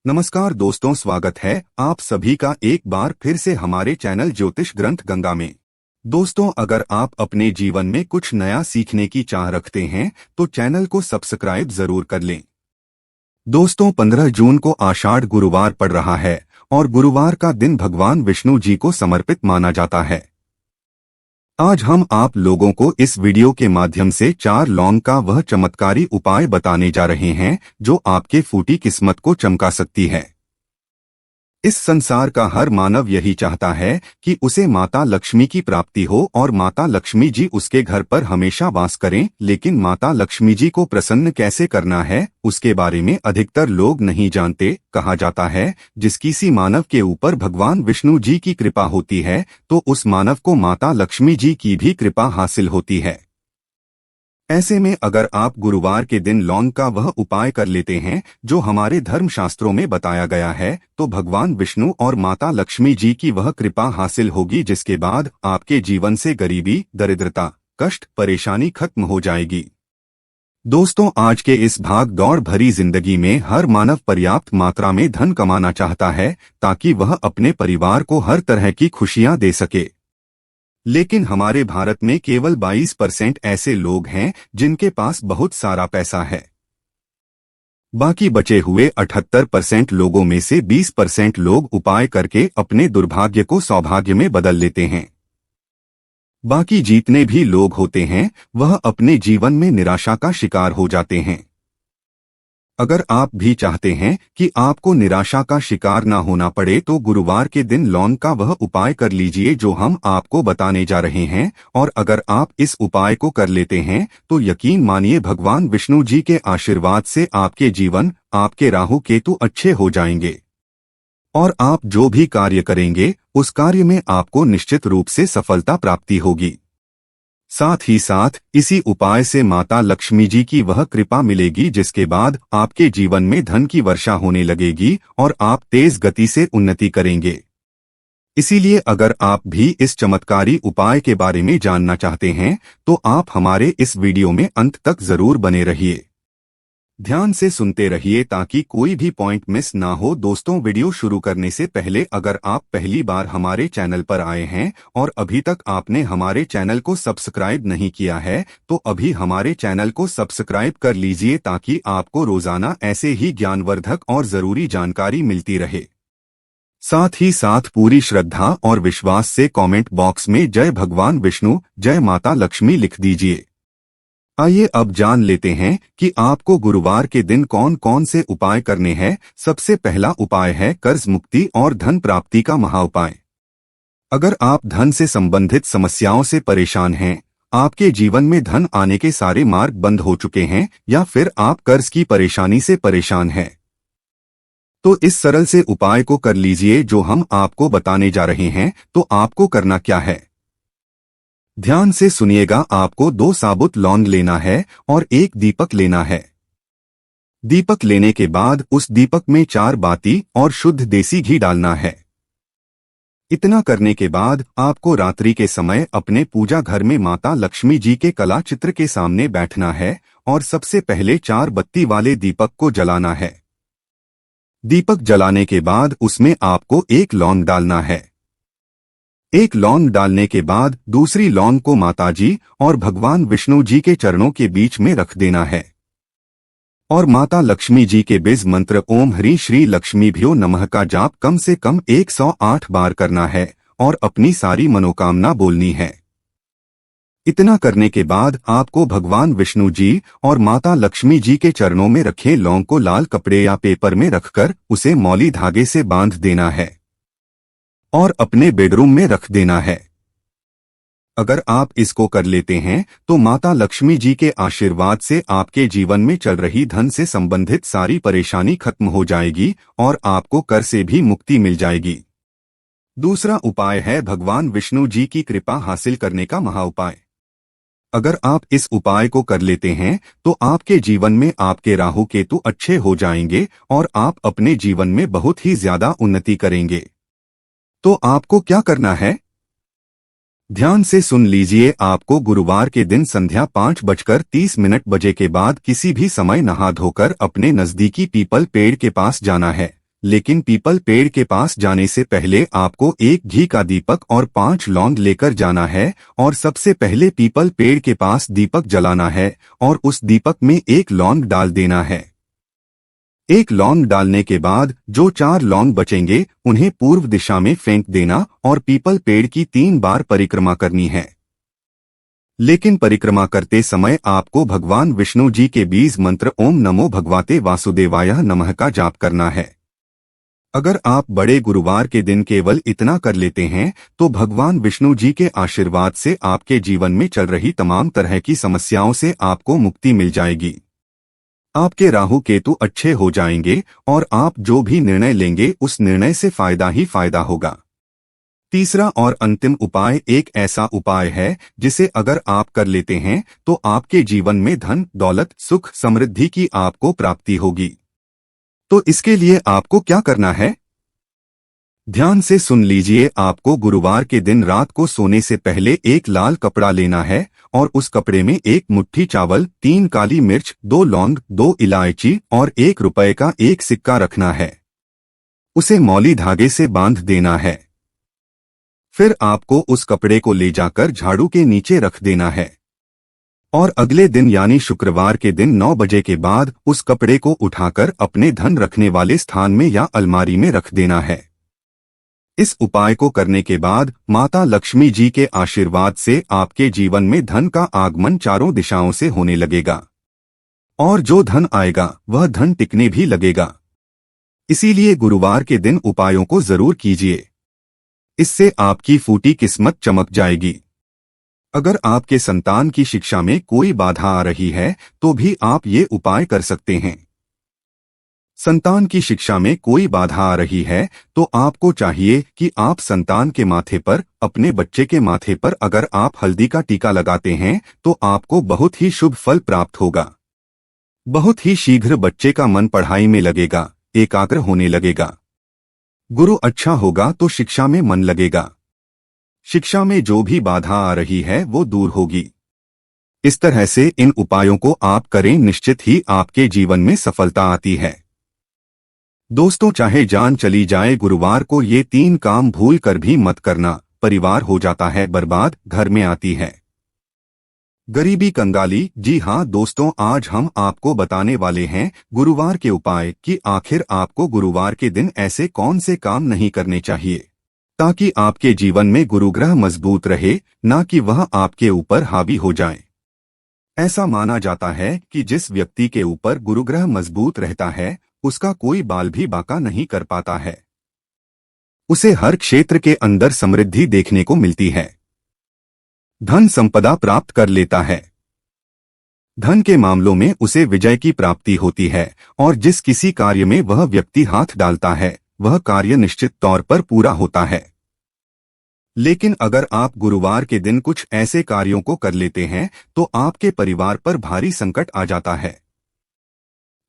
नमस्कार दोस्तों, स्वागत है आप सभी का एक बार फिर से हमारे चैनल ज्योतिष ग्रंथ गंगा में। दोस्तों, अगर आप अपने जीवन में कुछ नया सीखने की चाह रखते हैं तो चैनल को सब्सक्राइब जरूर कर लें। दोस्तों, 15 जून को आषाढ़ गुरुवार पड़ रहा है और गुरुवार का दिन भगवान विष्णु जी को समर्पित माना जाता है। आज हम आप लोगों को इस वीडियो के माध्यम से 4 लौंग का वह चमत्कारी उपाय बताने जा रहे हैं जो आपके फूटी किस्मत को चमका सकती है। इस संसार का हर मानव यही चाहता है कि उसे माता लक्ष्मी की प्राप्ति हो और माता लक्ष्मी जी उसके घर पर हमेशा वास करें, लेकिन माता लक्ष्मी जी को प्रसन्न कैसे करना है उसके बारे में अधिकतर लोग नहीं जानते। कहा जाता है जिस किसी मानव के ऊपर भगवान विष्णु जी की कृपा होती है तो उस मानव को माता लक्ष्मी जी की भी कृपा हासिल होती है। ऐसे में अगर आप गुरुवार के दिन लौंग का वह उपाय कर लेते हैं जो हमारे धर्मशास्त्रों में बताया गया है तो भगवान विष्णु और माता लक्ष्मी जी की वह कृपा हासिल होगी, जिसके बाद आपके जीवन से गरीबी, दरिद्रता, कष्ट, परेशानी खत्म हो जाएगी। दोस्तों, आज के इस भाग दौड़ भरी जिंदगी में हर मानव पर्याप्त मात्रा में धन कमाना चाहता है ताकि वह अपने परिवार को हर तरह की खुशियां दे सके। लेकिन हमारे भारत में केवल 22% ऐसे लोग हैं जिनके पास बहुत सारा पैसा है। बाकी बचे हुए 78% लोगों में से 20% लोग उपाय करके अपने दुर्भाग्य को सौभाग्य में बदल लेते हैं। बाकी जितने भी लोग होते हैं वह अपने जीवन में निराशा का शिकार हो जाते हैं। अगर आप भी चाहते हैं कि आपको निराशा का शिकार ना होना पड़े तो गुरुवार के दिन लौंग का वह उपाय कर लीजिए जो हम आपको बताने जा रहे हैं, और अगर आप इस उपाय को कर लेते हैं तो यकीन मानिए भगवान विष्णु जी के आशीर्वाद से आपके जीवन, आपके राहु केतु अच्छे हो जाएंगे और आप जो भी कार्य करेंगे उस कार्य में आपको निश्चित रूप से सफलता प्राप्ति होगी। साथ ही साथ इसी उपाय से माता लक्ष्मी जी की वह कृपा मिलेगी जिसके बाद आपके जीवन में धन की वर्षा होने लगेगी और आप तेज गति से उन्नति करेंगे। इसीलिए अगर आप भी इस चमत्कारी उपाय के बारे में जानना चाहते हैं तो आप हमारे इस वीडियो में अंत तक जरूर बने रहिए। ध्यान से सुनते रहिए ताकि कोई भी पॉइंट मिस ना हो। दोस्तों, वीडियो शुरू करने से पहले अगर आप पहली बार हमारे चैनल पर आए हैं और अभी तक आपने हमारे चैनल को सब्सक्राइब नहीं किया है तो अभी हमारे चैनल को सब्सक्राइब कर लीजिए ताकि आपको रोजाना ऐसे ही ज्ञानवर्धक और जरूरी जानकारी मिलती रहे। साथ ही साथ पूरी श्रद्धा और विश्वास से कमेंट बॉक्स में जय भगवान विष्णु, जय माता लक्ष्मी लिख दीजिए। आइए अब जान लेते हैं कि आपको गुरुवार के दिन कौन कौन से उपाय करने हैं। सबसे पहला उपाय है कर्ज मुक्ति और धन प्राप्ति का महाउपाय। अगर आप धन से संबंधित समस्याओं से परेशान हैं, आपके जीवन में धन आने के सारे मार्ग बंद हो चुके हैं या फिर आप कर्ज की परेशानी से परेशान हैं, तो इस सरल से उपाय को कर लीजिए जो हम आपको बताने जा रहे हैं। तो आपको करना क्या है, ध्यान से सुनिएगा। आपको 2 साबुत लौंग लेना है और 1 दीपक लेना है। दीपक लेने के बाद उस दीपक में 4 बाती और शुद्ध देसी घी डालना है। इतना करने के बाद आपको रात्रि के समय अपने पूजा घर में माता लक्ष्मी जी के कला चित्र के सामने बैठना है और सबसे पहले 4 बत्ती वाले दीपक को जलाना है। दीपक जलाने के बाद उसमें आपको 1 लौंग डालना है। 1 लौंग डालने के बाद दूसरी लौंग को माताजी और भगवान विष्णु जी के चरणों के बीच में रख देना है और माता लक्ष्मी जी के बीज मंत्र ओम ह्रीं श्री लक्ष्मीभ्यो नमः का जाप कम से कम 108 बार करना है और अपनी सारी मनोकामना बोलनी है। इतना करने के बाद आपको भगवान विष्णु जी और माता लक्ष्मी जी के चरणों में रखे लौंग को लाल कपड़े या पेपर में रखकर उसे मौली धागे से बांध देना है और अपने बेडरूम में रख देना है। अगर आप इसको कर लेते हैं तो माता लक्ष्मी जी के आशीर्वाद से आपके जीवन में चल रही धन से संबंधित सारी परेशानी खत्म हो जाएगी और आपको कर से भी मुक्ति मिल जाएगी। दूसरा उपाय है भगवान विष्णु जी की कृपा हासिल करने का महाउपाय। अगर आप इस उपाय को कर लेते हैं तो आपके जीवन में आपके राहु केतु अच्छे हो जाएंगे और आप अपने जीवन में बहुत ही ज्यादा उन्नति करेंगे। तो आपको क्या करना है, ध्यान से सुन लीजिए। आपको गुरुवार के दिन संध्या 5:30 बजे के बाद किसी भी समय नहा धोकर अपने नजदीकी पीपल पेड़ के पास जाना है। लेकिन पीपल पेड़ के पास जाने से पहले आपको एक घी का दीपक और 5 लौंग लेकर जाना है और सबसे पहले पीपल पेड़ के पास दीपक जलाना है और उस दीपक में एक लौंग डाल देना है। एक लौंग डालने के बाद जो 4 लौंग बचेंगे उन्हें पूर्व दिशा में फेंक देना और पीपल पेड़ की 3 बार परिक्रमा करनी है। लेकिन परिक्रमा करते समय आपको भगवान विष्णु जी के बीज मंत्र ओम नमो भगवते वासुदेवाय नमः का जाप करना है। अगर आप बड़े गुरुवार के दिन केवल इतना कर लेते हैं तो भगवान विष्णु जी के आशीर्वाद से आपके जीवन में चल रही तमाम तरह की समस्याओं से आपको मुक्ति मिल जाएगी। आपके राहु केतु अच्छे हो जाएंगे और आप जो भी निर्णय लेंगे उस निर्णय से फायदा ही फायदा होगा। तीसरा और अंतिम उपाय एक ऐसा उपाय है जिसे अगर आप कर लेते हैं तो आपके जीवन में धन, दौलत, सुख, समृद्धि की आपको प्राप्ति होगी। तो इसके लिए आपको क्या करना है? ध्यान से सुन लीजिए। आपको गुरुवार के दिन रात को सोने से पहले एक लाल कपड़ा लेना है और उस कपड़े में 1 मुट्ठी चावल, 3 काली मिर्च, 2 लौंग, 2 इलायची और 1 रुपए का एक सिक्का रखना है। उसे मौली धागे से बांध देना है। फिर आपको उस कपड़े को ले जाकर झाड़ू के नीचे रख देना है और अगले दिन यानी शुक्रवार के दिन 9 बजे के बाद उस कपड़े को उठाकर अपने धन रखने वाले स्थान में या अलमारी में रख देना है। इस उपाय को करने के बाद माता लक्ष्मी जी के आशीर्वाद से आपके जीवन में धन का आगमन चारों दिशाओं से होने लगेगा और जो धन आएगा वह धन टिकने भी लगेगा। इसीलिए गुरुवार के दिन उपायों को जरूर कीजिए। इससे आपकी फूटी किस्मत चमक जाएगी। अगर आपके संतान की शिक्षा में कोई बाधा आ रही है तो भी आप ये उपाय कर सकते हैं। संतान की शिक्षा में कोई बाधा आ रही है तो आपको चाहिए कि आप संतान के माथे पर, अपने बच्चे के माथे पर अगर आप हल्दी का टीका लगाते हैं तो आपको बहुत ही शुभ फल प्राप्त होगा। बहुत ही शीघ्र बच्चे का मन पढ़ाई में लगेगा, एकाग्र होने लगेगा। गुरु अच्छा होगा तो शिक्षा में मन लगेगा। शिक्षा में जो भी बाधा आ रही है वो दूर होगी। इस तरह से इन उपायों को आप करें, निश्चित ही आपके जीवन में सफलता आती है। दोस्तों, चाहे जान चली जाए, गुरुवार को ये 3 काम भूल कर भी मत करना। परिवार हो जाता है बर्बाद, घर में आती है गरीबी, कंगाली। जी हाँ दोस्तों, आज हम आपको बताने वाले हैं गुरुवार के उपाय कि आखिर आपको गुरुवार के दिन ऐसे कौन से काम नहीं करने चाहिए ताकि आपके जीवन में गुरुग्रह मजबूत रहे, ना कि वह आपके ऊपर हावी हो जाए। ऐसा माना जाता है कि जिस व्यक्ति के ऊपर गुरुग्रह मजबूत रहता है उसका कोई बाल भी बांका नहीं कर पाता है। उसे हर क्षेत्र के अंदर समृद्धि देखने को मिलती है, धन संपदा प्राप्त कर लेता है। धन के मामलों में उसे विजय की प्राप्ति होती है और जिस किसी कार्य में वह व्यक्ति हाथ डालता है वह कार्य निश्चित तौर पर पूरा होता है। लेकिन अगर आप गुरुवार के दिन कुछ ऐसे कार्यों को कर लेते हैं तो आपके परिवार पर भारी संकट आ जाता है।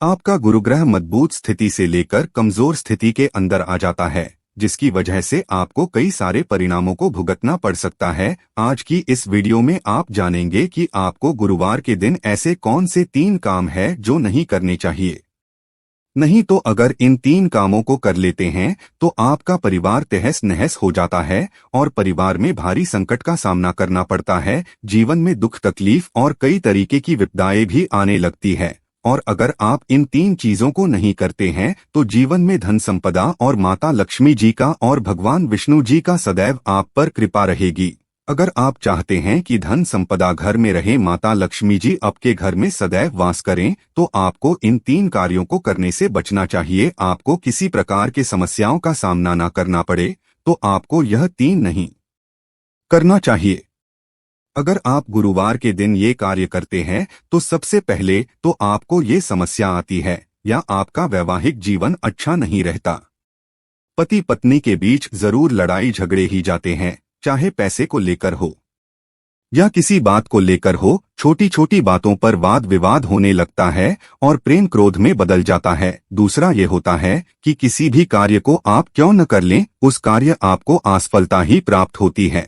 आपका गुरुग्रह मजबूत स्थिति से लेकर कमजोर स्थिति के अंदर आ जाता है, जिसकी वजह से आपको कई सारे परिणामों को भुगतना पड़ सकता है। आज की इस वीडियो में आप जानेंगे कि आपको गुरुवार के दिन ऐसे कौन से 3 काम है जो नहीं करने चाहिए। नहीं तो अगर इन 3 कामों को कर लेते हैं तो आपका परिवार तहस नहस हो जाता है और परिवार में भारी संकट का सामना करना पड़ता है। जीवन में दुख, तकलीफ और कई तरीके की विपदाएं भी आने लगती है। और अगर आप इन 3 चीजों को नहीं करते हैं तो जीवन में धन संपदा और माता लक्ष्मी जी का और भगवान विष्णु जी का सदैव आप पर कृपा रहेगी। अगर आप चाहते हैं कि धन संपदा घर में रहे, माता लक्ष्मी जी आपके घर में सदैव वास करें, तो आपको इन 3 कार्यों को करने से बचना चाहिए। आपको किसी प्रकार की समस्याओं का सामना न करना पड़े तो आपको यह 3 नहीं करना चाहिए। अगर आप गुरुवार के दिन ये कार्य करते हैं तो सबसे पहले तो आपको ये समस्या आती है या आपका वैवाहिक जीवन अच्छा नहीं रहता। पति पत्नी के बीच जरूर लड़ाई झगड़े ही जाते हैं, चाहे पैसे को लेकर हो या किसी बात को लेकर हो। छोटी छोटी बातों पर वाद विवाद होने लगता है और प्रेम क्रोध में बदल जाता है। दूसरा ये होता है कि किसी भी कार्य को आप क्यों न कर लें, उस कार्य आपको असफलता ही प्राप्त होती है।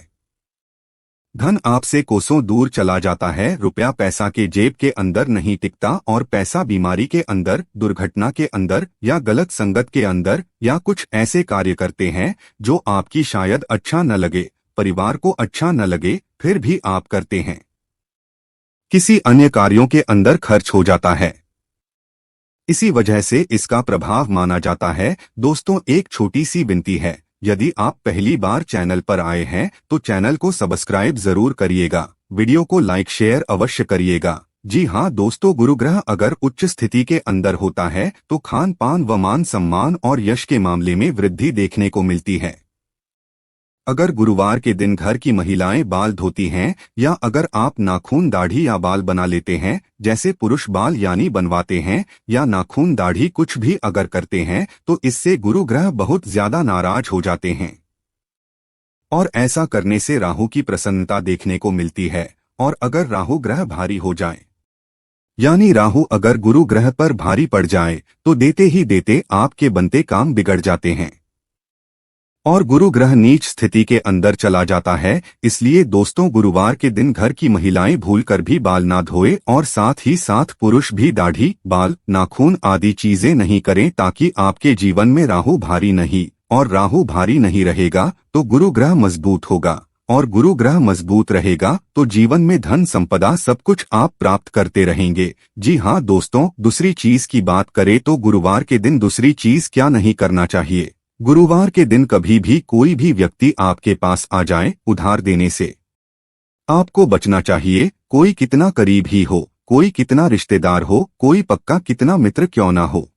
धन आपसे कोसों दूर चला जाता है। रुपया पैसा के जेब के अंदर नहीं टिकता और पैसा बीमारी के अंदर, दुर्घटना के अंदर या गलत संगत के अंदर या कुछ ऐसे कार्य करते हैं जो आपकी शायद अच्छा न लगे, परिवार को अच्छा न लगे, फिर भी आप करते हैं। किसी अन्य कार्यों के अंदर खर्च हो जाता है। इसी वजह से इसका प्रभाव माना जाता है। दोस्तों, एक छोटी सी विनती है, यदि आप पहली बार चैनल पर आए हैं तो चैनल को सब्सक्राइब जरूर करिएगा, वीडियो को लाइक शेयर अवश्य करिएगा। जी हाँ दोस्तों, गुरु ग्रह अगर उच्च स्थिति के अंदर होता है तो खान पान व मान सम्मान और यश के मामले में वृद्धि देखने को मिलती है। अगर गुरुवार के दिन घर की महिलाएं बाल धोती हैं या अगर आप नाखून दाढ़ी या बाल बना लेते हैं, जैसे पुरुष बाल यानी बनवाते हैं या नाखून दाढ़ी कुछ भी अगर करते हैं, तो इससे गुरु ग्रह बहुत ज्यादा नाराज हो जाते हैं और ऐसा करने से राहु की प्रसन्नता देखने को मिलती है। और अगर राहु ग्रह भारी हो जाए यानी राहु अगर गुरु ग्रह पर भारी पड़ जाए तो देते ही देते आपके बनते काम बिगड़ जाते हैं और गुरु ग्रह नीच स्थिति के अंदर चला जाता है। इसलिए दोस्तों, गुरुवार के दिन घर की महिलाएं भूलकर भी बाल ना धोए और साथ ही साथ पुरुष भी दाढ़ी, बाल, नाखून आदि चीजें नहीं करें, ताकि आपके जीवन में राहु भारी नहीं, और राहु भारी नहीं रहेगा तो गुरु ग्रह मजबूत होगा और गुरु ग्रह मजबूत रहेगा तो जीवन में धन संपदा सब कुछ आप प्राप्त करते रहेंगे। जी हाँ दोस्तों, दूसरी चीज की बात करें तो गुरुवार के दिन दूसरी चीज क्या नहीं करना चाहिए। गुरुवार के दिन कभी भी कोई भी व्यक्ति आपके पास आ जाए उधार देने से आपको बचना चाहिए। कोई कितना करीब ही हो, कोई कितना रिश्तेदार हो, कोई पक्का कितना मित्र क्यों ना हो,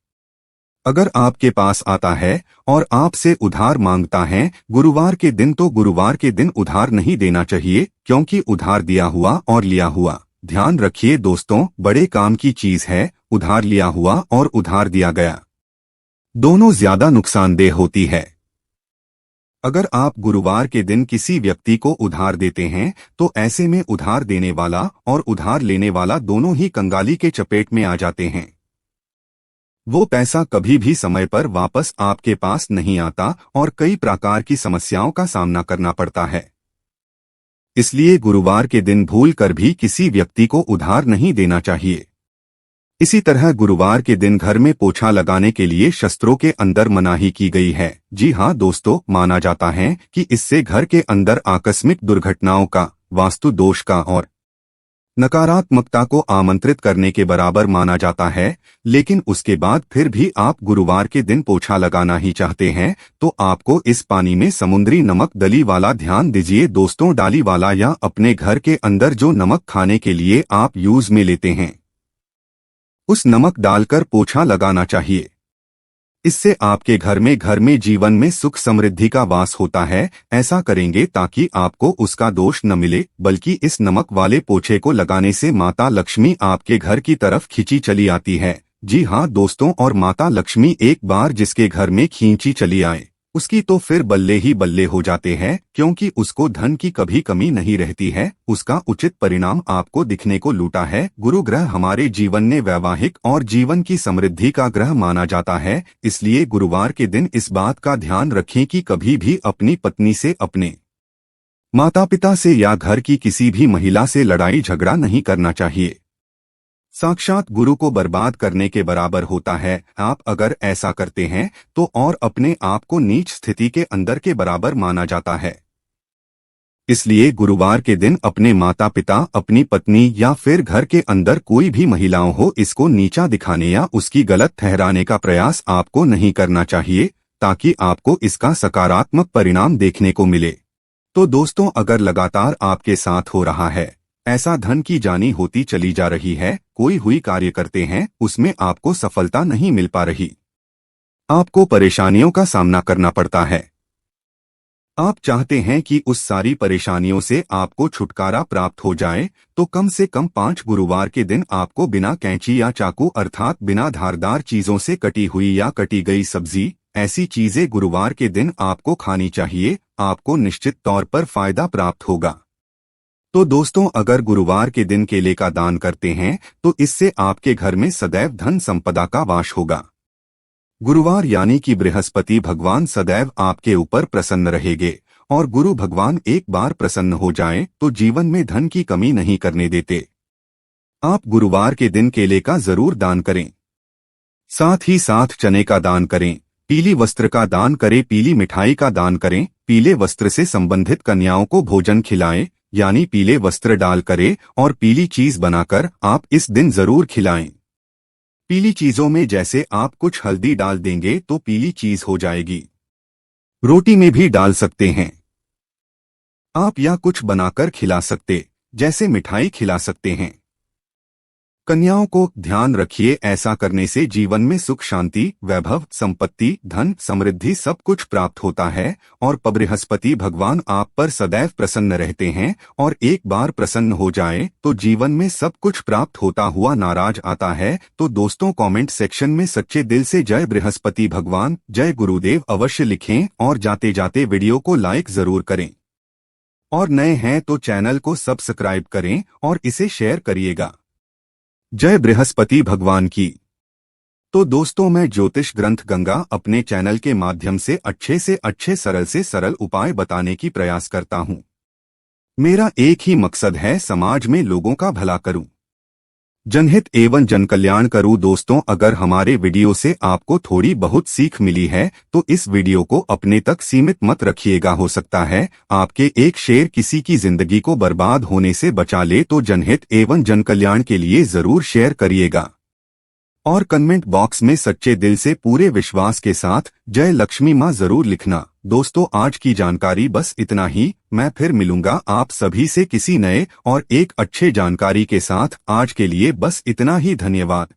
अगर आपके पास आता है और आपसे उधार मांगता है गुरुवार के दिन, तो गुरुवार के दिन उधार नहीं देना चाहिए, क्योंकि उधार दिया हुआ और लिया हुआ, ध्यान रखिए दोस्तों, बड़े काम की चीज है। उधार लिया हुआ और उधार दिया गया दोनों ज्यादा नुकसानदेह होती है। अगर आप गुरुवार के दिन किसी व्यक्ति को उधार देते हैं तो ऐसे में उधार देने वाला और उधार लेने वाला दोनों ही कंगाली के चपेट में आ जाते हैं। वो पैसा कभी भी समय पर वापस आपके पास नहीं आता और कई प्रकार की समस्याओं का सामना करना पड़ता है। इसलिए गुरुवार के दिन भूल कर भी किसी व्यक्ति को उधार नहीं देना चाहिए। इसी तरह गुरुवार के दिन घर में पोछा लगाने के लिए शस्त्रों के अंदर मनाही की गई है। जी हाँ दोस्तों, माना जाता है कि इससे घर के अंदर आकस्मिक दुर्घटनाओं का, वास्तु दोष का और नकारात्मकता को आमंत्रित करने के बराबर माना जाता है। लेकिन उसके बाद फिर भी आप गुरुवार के दिन पोछा लगाना ही चाहते हैं तो आपको इस पानी में समुद्री नमक दली वाला, ध्यान दीजिए दोस्तों, डाली वाला या अपने घर के अंदर जो नमक खाने के लिए आप यूज में लेते हैं उस नमक डालकर पोछा लगाना चाहिए। इससे आपके घर में जीवन में सुख समृद्धि का वास होता है। ऐसा करेंगे ताकि आपको उसका दोष न मिले, बल्कि इस नमक वाले पोछे को लगाने से माता लक्ष्मी आपके घर की तरफ खींची चली आती है। जी हाँ दोस्तों, और माता लक्ष्मी एक बार जिसके घर में खींची चली आए उसकी तो फिर बल्ले ही बल्ले हो जाते हैं, क्योंकि उसको धन की कभी कमी नहीं रहती है। उसका उचित परिणाम आपको दिखने को लूटा है। गुरु ग्रह हमारे जीवन में वैवाहिक और जीवन की समृद्धि का ग्रह माना जाता है। इसलिए गुरुवार के दिन इस बात का ध्यान रखें कि कभी भी अपनी पत्नी से, अपने माता पिता से या घर की किसी भी महिला से लड़ाई झगड़ा नहीं करना चाहिए। साक्षात गुरु को बर्बाद करने के बराबर होता है। आप अगर ऐसा करते हैं तो और अपने आप को नीच स्थिति के अंदर के बराबर माना जाता है। इसलिए गुरुवार के दिन अपने माता पिता, अपनी पत्नी या फिर घर के अंदर कोई भी महिलाओं हो, इसको नीचा दिखाने या उसकी गलत ठहराने का प्रयास आपको नहीं करना चाहिए, ताकि आपको इसका सकारात्मक परिणाम देखने को मिले। तो दोस्तों, अगर लगातार आपके साथ हो रहा है ऐसा, धन की जानी होती चली जा रही है, कोई हुई कार्य करते हैं उसमें आपको सफलता नहीं मिल पा रही, आपको परेशानियों का सामना करना पड़ता है, आप चाहते हैं कि उस सारी परेशानियों से आपको छुटकारा प्राप्त हो जाए, तो कम से कम 5 गुरुवार के दिन आपको बिना कैंची या चाकू अर्थात बिना धारदार चीजों से कटी हुई या कटी गई सब्जी, ऐसी चीजें गुरुवार के दिन आपको खानी चाहिए। आपको निश्चित तौर पर फायदा प्राप्त होगा। तो दोस्तों, अगर गुरुवार के दिन केले का दान करते हैं तो इससे आपके घर में सदैव धन संपदा का वास होगा। गुरुवार यानी कि बृहस्पति भगवान सदैव आपके ऊपर प्रसन्न रहेंगे और गुरु भगवान एक बार प्रसन्न हो जाएं तो जीवन में धन की कमी नहीं करने देते। आप गुरुवार के दिन केले का जरूर दान करें। साथ ही साथ चने का दान करें, पीली वस्त्र का दान करें, पीली मिठाई का दान करें, पीले वस्त्र से संबंधित कन्याओं को भोजन खिलाएं, यानी पीले वस्त्र डाल करें और पीली चीज बनाकर आप इस दिन जरूर खिलाएं। पीली चीजों में जैसे आप कुछ हल्दी डाल देंगे तो पीली चीज हो जाएगी। रोटी में भी डाल सकते हैं आप, या कुछ बनाकर खिला सकते, जैसे मिठाई खिला सकते हैं। कन्याओं को ध्यान रखिए, ऐसा करने से जीवन में सुख शांति, वैभव, संपत्ति, धन, समृद्धि सब कुछ प्राप्त होता है और बृहस्पति भगवान आप पर सदैव प्रसन्न रहते हैं और एक बार प्रसन्न हो जाए तो जीवन में सब कुछ प्राप्त होता हुआ नाराज आता है। तो दोस्तों कमेंट सेक्शन में सच्चे दिल से जय बृहस्पति भगवान, जय गुरुदेव अवश्य लिखें और जाते जाते वीडियो को लाइक जरूर करें और नए हैं तो चैनल को सब्सक्राइब करें और इसे शेयर करिएगा। जय बृहस्पति भगवान की। तो दोस्तों मैं ज्योतिष ग्रंथ गंगा अपने चैनल के माध्यम से अच्छे से सरल उपाय बताने की प्रयास करता हूं। मेरा एक ही मकसद है, समाज में लोगों का भला करूं, जनहित एवं जनकल्याण करूं। दोस्तों अगर हमारे वीडियो से आपको थोड़ी बहुत सीख मिली है तो इस वीडियो को अपने तक सीमित मत रखिएगा। हो सकता है आपके एक शेयर किसी की जिंदगी को बर्बाद होने से बचा ले, तो जनहित एवं जनकल्याण के लिए जरूर शेयर करिएगा और कमेंट बॉक्स में सच्चे दिल से पूरे विश्वास के साथ जय लक्ष्मी मां जरूर लिखना। दोस्तों आज की जानकारी बस इतना ही, मैं फिर मिलूंगा आप सभी से किसी नए और एक अच्छे जानकारी के साथ। आज के लिए बस इतना ही, धन्यवाद।